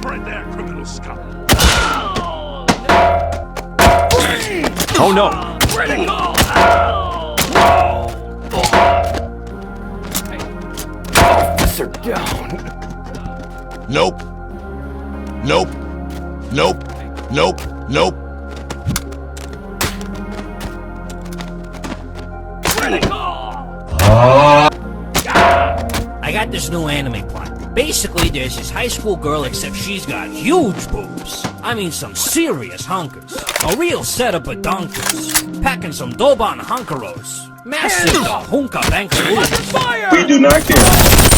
right there, criminal scum. Oh no! Critical! Officer down. Nope. Nope. Nope. Nope. Nope. I got this new anime plot. Basically, there's this high school girl, except she's got huge boobs. I mean, some serious hunkers. A real setup of donkers. Packing some Doban hunkeros. Massive hunka bankeroos. We do not care.